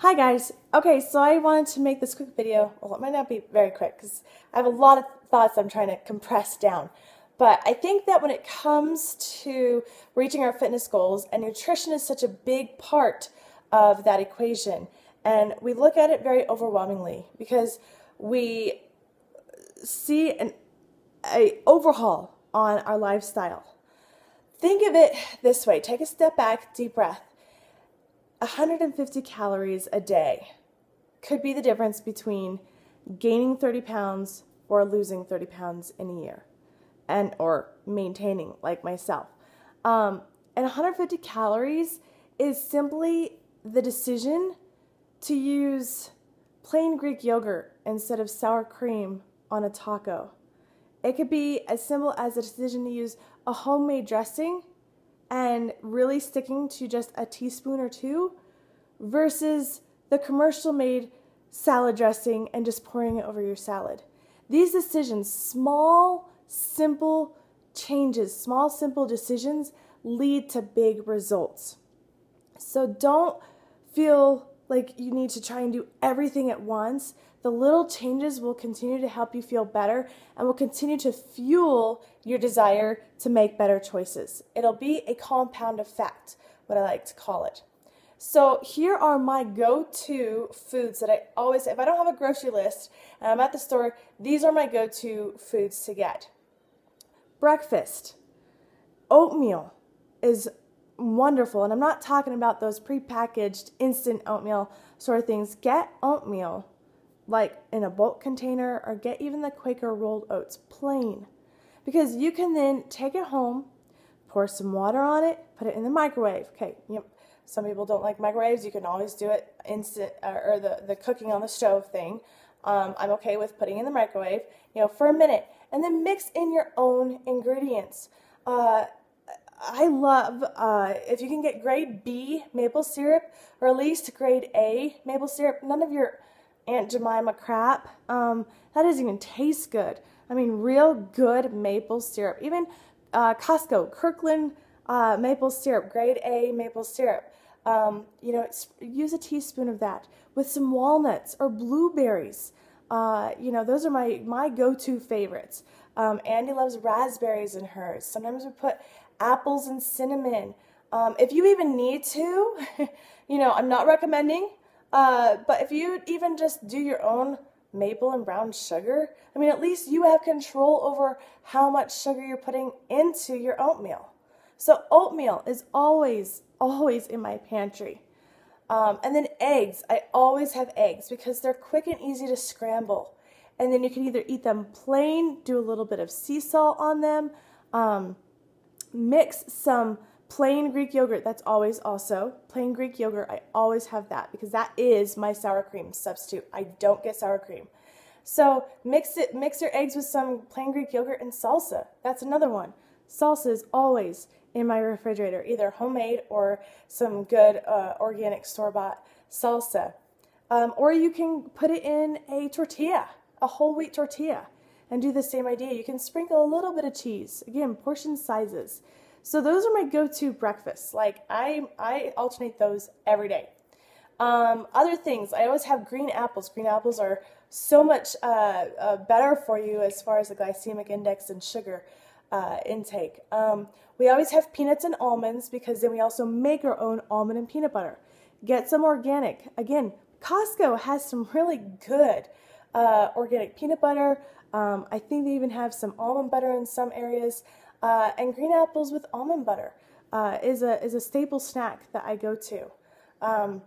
Hi guys. Okay, so I wanted to make this quick video. Well, it might not be very quick because I have a lot of thoughts I'm trying to compress down. But I think that when it comes to reaching our fitness goals, and nutrition is such a big part of that equation, and we look at it very overwhelmingly because we see a overhaul on our lifestyle. Think of it this way. Take a step back, deep breath. 150 calories a day could be the difference between gaining 30 pounds or losing 30 pounds in a year, and or maintaining like myself. And 150 calories is simply the decision to use plain Greek yogurt instead of sour cream on a taco. It could be as simple as a decision to use a homemade dressing and really sticking to just a teaspoon or two versus the commercial made salad dressing and just pouring it over your salad. These decisions, small, simple changes, small, simple decisions lead to big results. So don't feel like you need to try and do everything at once. The little changes will continue to help you feel better and will continue to fuel your desire to make better choices. It'll be a compound effect, what I like to call it. So here are my go-to foods that I always, if I don't have a grocery list and I'm at the store, these are my go-to foods to get. Breakfast. Oatmeal is wonderful, and I'm not talking about those prepackaged instant oatmeal sort of things. Get oatmeal like in a bulk container, or get even the Quaker rolled oats plain, because you can then take it home, pour some water on it, put it in the microwave. Okay, yep. Some people don't like microwaves. You can always do it instant, or the cooking on the stove thing. I'm okay with putting in the microwave, for a minute, and then mix in your own ingredients. I love, if you can get grade B maple syrup, or at least grade A maple syrup, none of your Aunt Jemima crap. That doesn't even taste good. I mean, real good maple syrup. Even Costco, Kirkland maple syrup, grade A maple syrup. Use a teaspoon of that with some walnuts or blueberries. Those are my go-to favorites. Andy loves raspberries in hers. Sometimes we put apples and cinnamon. If you even need to, I'm not recommending, but if you even just do your own maple and brown sugar, at least you have control over how much sugar you're putting into your oatmeal. So oatmeal is always in my pantry. And then eggs. I always have eggs because they're quick and easy to scramble. And then you can either eat them plain, do a little bit of sea salt on them, mix some plain Greek yogurt. That's always also plain Greek yogurt. I always have that because that is my sour cream substitute. I don't get sour cream. So mix your eggs with some plain Greek yogurt and salsa. That's another one. Salsa is always in my refrigerator, either homemade or some good organic store-bought salsa. Or you can put it in a tortilla, a whole wheat tortilla, and do the same idea. You can sprinkle a little bit of cheese. Again, portion sizes. So those are my go-to breakfasts. Like I alternate those every day. Other things, I always have green apples. Green apples are so much better for you as far as the glycemic index and sugar intake. We always have peanuts and almonds because then we also make our own almond and peanut butter. Get some organic. Again, Costco has some really good organic peanut butter. I think they even have some almond butter in some areas. And green apples with almond butter is a staple snack that I go to.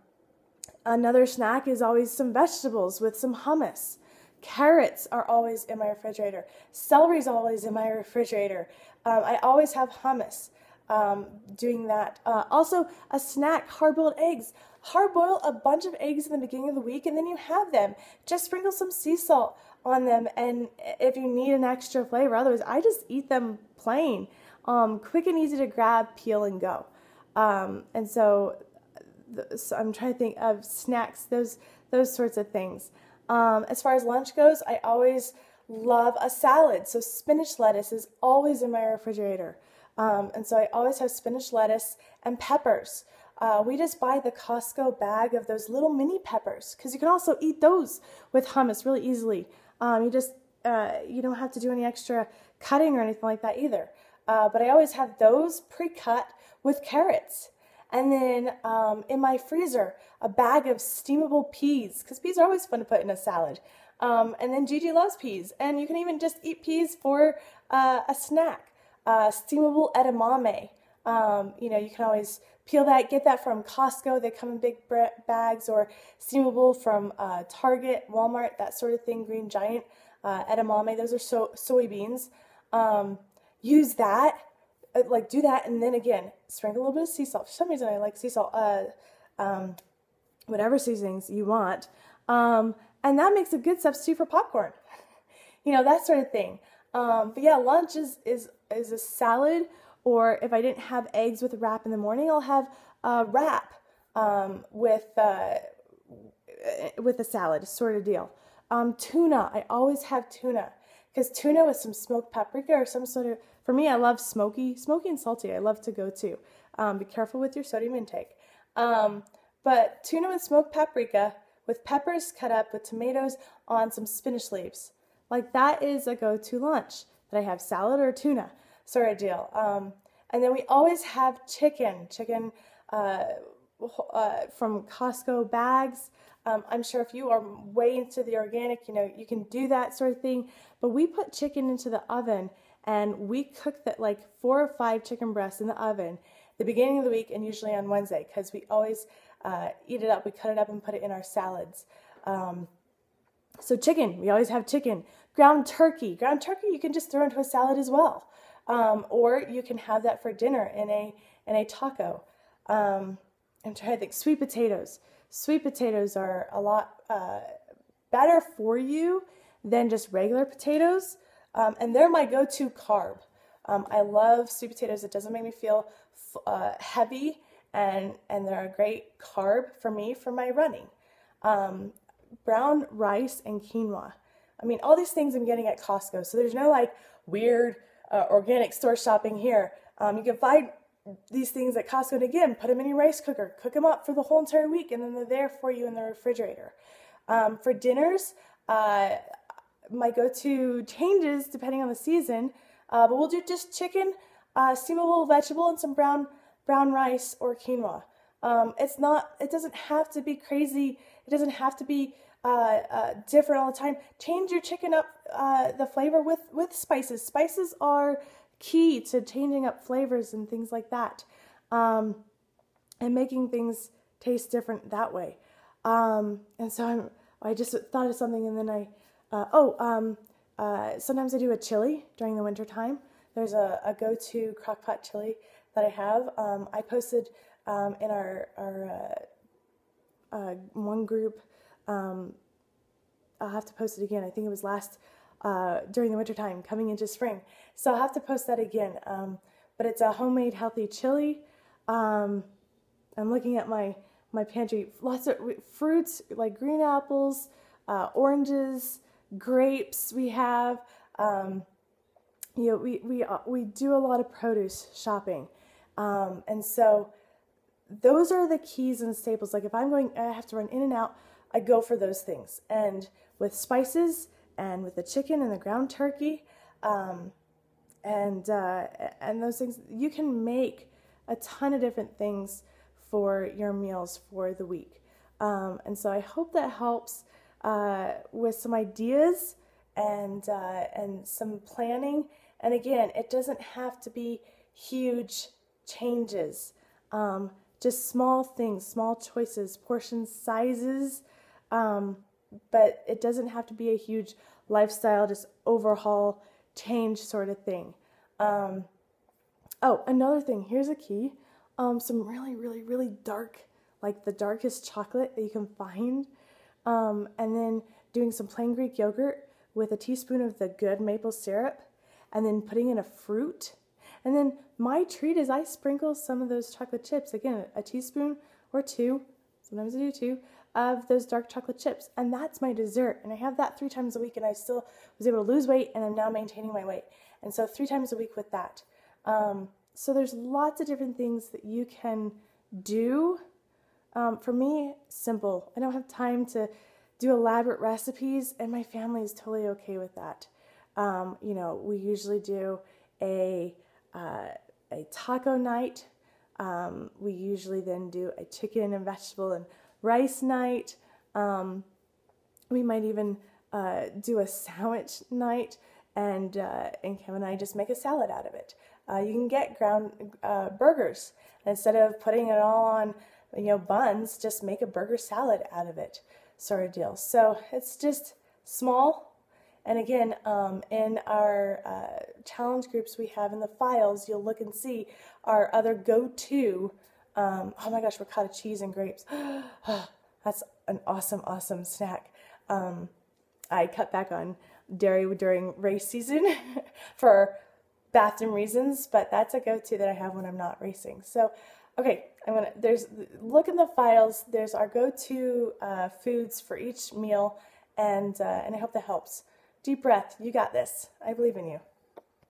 Another snack is always some vegetables with some hummus. Carrots are always in my refrigerator. Celery is always in my refrigerator. I always have hummus doing that. Also, a snack, hard-boiled eggs. Hard-boil a bunch of eggs in the beginning of the week, and then you have them. Just sprinkle some sea salt on them, and if you need an extra flavor, otherwise I just eat them plain. Quick and easy to grab, peel, and go. So I'm trying to think of snacks, those sorts of things. As far as lunch goes, I always love a salad. So spinach lettuce is always in my refrigerator. And so I always have spinach lettuce and peppers. we just buy the Costco bag of those little mini peppers, because you can also eat those with hummus really easily. You don't have to do any extra cutting or anything like that either. But I always have those pre-cut with carrots. And then in my freezer, a bag of steamable peas, because peas are always fun to put in a salad. And then Gigi loves peas, and you can even just eat peas for a snack. Steamable edamame. You can always peel that, get that from Costco. They come in big bags, or steamable from Target, Walmart, that sort of thing. Green Giant edamame. Those are soybeans. Use that, do that, and then again, sprinkle a little bit of sea salt. For some reason, I like sea salt. Whatever seasonings you want, and that makes a good substitute for popcorn. That sort of thing. But yeah, lunch is a salad. Or if I didn't have eggs with a wrap in the morning, I'll have a wrap with a salad, sort of deal. Tuna, I always have tuna, because tuna with some smoked paprika or some sort of, for me, I love smoky and salty. I love to go to. Be careful with your sodium intake. But tuna with smoked paprika, with peppers cut up, with tomatoes on some spinach leaves. That is a go-to lunch, that I have salad or tuna sort of deal. And then we always have chicken from Costco bags. I'm sure if you are way into the organic, you can do that sort of thing. But we put chicken into the oven, and we cook that 4 or 5 chicken breasts in the oven the beginning of the week, and usually on Wednesday, because we always eat it up. We cut it up and put it in our salads. So chicken, we always have chicken. Ground turkey you can just throw into a salad as well. Or you can have that for dinner in a taco. I'm trying to think. Sweet potatoes. Sweet potatoes are a lot better for you than just regular potatoes, and they're my go-to carb. I love sweet potatoes. It doesn't make me feel heavy, and they're a great carb for me for my running. Brown rice and quinoa. All these things I'm getting at Costco, so there's no weird organic store shopping here. You can find these things at Costco, and again, put them in your rice cooker, cook them up for the whole entire week, and then they're there for you in the refrigerator. For dinners, my go-to changes depending on the season, but we'll do just chicken, steamable vegetable, and some brown rice or quinoa. It doesn't have to be crazy. It doesn't have to be different all the time. Change your chicken up, the flavor with spices. Spices are key to changing up flavors and things like that, and making things taste different that way. And so I just thought of something, and then sometimes I do a chili during the winter time. There's a go-to crock-pot chili that I have. I posted in our one group. I'll have to post it again. I think it was during the winter time, coming into spring. So I'll have to post that again. But it's a homemade healthy chili. I'm looking at my pantry. Lots of fruits like green apples, oranges, grapes. We have. We do a lot of produce shopping, and so those are the keys and staples. If I have to run in and out, I go for those things. And with spices, and with the chicken and the ground turkey, and those things, you can make a ton of different things for your meals for the week. And so I hope that helps with some ideas and some planning. And again, it doesn't have to be huge changes. Just small things, small choices, portion sizes, but it doesn't have to be a huge lifestyle, just overhaul, change sort of thing. Another thing, here's a key. Some really, really, really dark, the darkest chocolate that you can find. And then doing some plain Greek yogurt with a teaspoon of the good maple syrup, and then putting in a fruit. And then my treat is I sprinkle some of those chocolate chips, again, a teaspoon or 2, sometimes I do 2, of those dark chocolate chips. And that's my dessert. And I have that 3 times a week, and I still was able to lose weight, and I'm now maintaining my weight. And so 3 times a week with that. So there's lots of different things that you can do, for me, simple. I don't have time to do elaborate recipes, and my family is totally okay with that. You know, we usually do a taco night. We usually then do a chicken and vegetable and rice night. We might even do a sandwich night, and Kim and I just make a salad out of it. You can get ground burgers. Instead of putting it all on, you know, buns, just make a burger salad out of it, sort of deal. So it's just small. And again, in our challenge groups we have in the files, you'll look and see our other go-to. Oh my gosh, ricotta cheese and grapes. That's an awesome, awesome snack. I cut back on dairy during race season for bathroom reasons, but that's a go-to that I have when I'm not racing. So, okay, look in the files. There's our go-to foods for each meal, and I hope that helps. Deep breath. You got this. I believe in you.